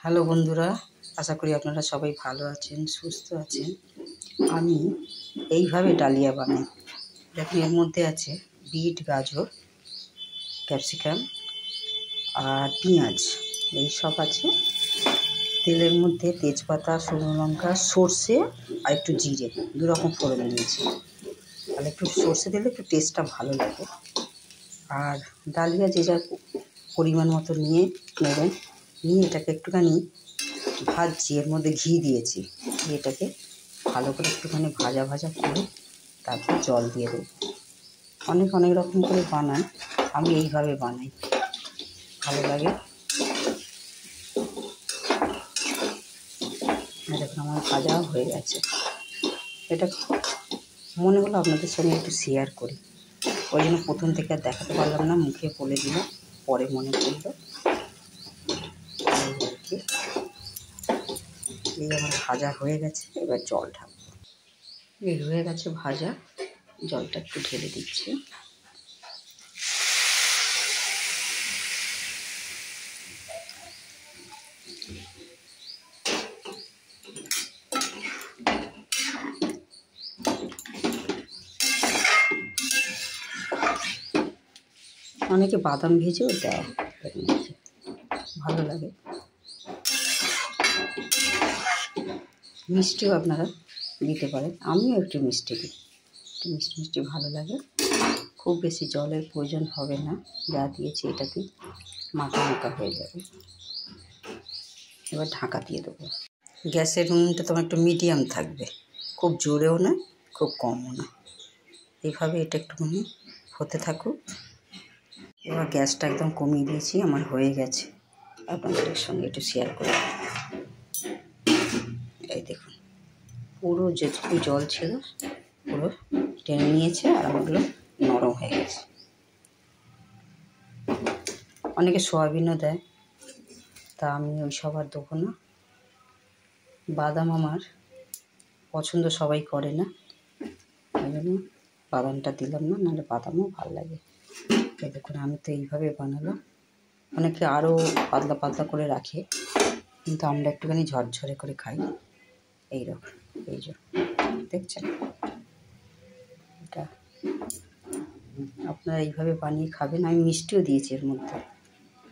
Hello বন্ধুরা, আশা করি আপনারা সবাই ভালো আছেন, সুস্থ আছেন। আমি এইভাবে ডালিয়া বানাই। দেখুন, এর মধ্যে আছে বিট, গাজর, ক্যাপসিকাম আর পেঁয়াজ, এই সব আছে। তেলের মধ্যে তেজপাতা, শুকনো লঙ্কা, সর্ষে আর একটু জিরে, দুরকম ফোড়ন দিয়েছি। তাহলে একটু সর্ষে দিলে একটু টেস্টটা ভালো লাগে। আর ডালিয়া যে যার পরিমাণ মতো নিয়ে নেবেন। নিয়ে এটাকে একটুখানি ভাজছি, এর মধ্যে ঘি দিয়েছি। এটাকে ভালো করে একটুখানি ভাজা ভাজা করে তারপর জল দিয়ে দেবো। অনেক রকম করে বানাই, আমি এইভাবে বানাই, ভালো লাগে। দেখুন আমার ভাজাও হয়ে গেছে। এটা মনে হলো আপনাদের সঙ্গে একটু শেয়ার করি, ওই জন্য প্রথম থেকে আর দেখাতে পারলাম না, মুখে বলে দিলাম, পরে মনে পড়লো। এই আর কি, এই আমার ভাজা হয়ে গেছে। এবার জল ঢালবো। এই হয়ে গেছে ভাজা, জলটা একটু ঢেলে দিচ্ছি। অনেকে বাদাম ভেজেও দেয়, ভালো লাগে। মিষ্টিও আপনারা দিতে পারেন, আমিও একটু মিষ্টি দিই, একটু মিষ্টি ভালো লাগে। খুব বেশি জলের প্রয়োজন হবে না, যা দিয়েছি এটাতে মাখা হয়ে যাবে। এবার ঢাকা দিয়ে দেবো। গ্যাসের উনুনটা তোমার একটু মিডিয়াম থাকবে, খুব জোরেও না খুব কমও না। এইভাবে এটা একটুখানি হতে থাকুক। এবার গ্যাসটা একদম কমিয়ে দিয়েছি, আমার হয়ে গেছে। আপনাদের সঙ্গে একটু শেয়ার করে, এই দেখুন পুরো যেটুকু জল ছিল পুরো টেনে নিয়েছে, আর আমারগুলো নরম হয়ে গেছে। অনেকে সয়াবিনও দেয়, তা আমি ওই সব আর দেবো না। বাদাম আমার পছন্দ সবাই করে না, ওই জন্য বাদামটা দিলাম না, নাহলে বাদামও ভালো লাগে। এই দেখুন আমি তো এইভাবে বানালাম। অনেকে আরও পাতলা করে রাখে, কিন্তু আমরা একটুখানি ঝরঝরে করে খাই। এইরকম, এই যে দেখছেন, এটা আপনারা এইভাবে বানিয়ে খাবেন। আমি মিষ্টিও দিয়েছি এর মধ্যে,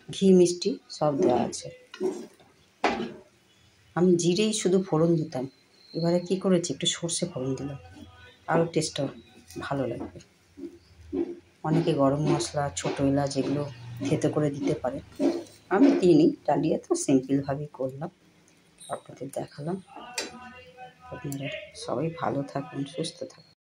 ঘি মিষ্টি সব দেওয়া আছে। আমি জিরেই শুধু ফোড়ন দিতাম, এবারে কি করেছি একটু সর্ষে ফোড়ন দিলাম, আরও টেস্টটা ভালো লাগবে। অনেকে গরম মশলা, ছোটো এলাচ যেগুলো থেতো করে দিতে পারে, আমি দিইনি। ডালিয়া তো সিম্পলভাবেই করলাম, আপনাদের দেখালাম। আপনারা সবাই ভালো থাকুন, সুস্থ থাকুন।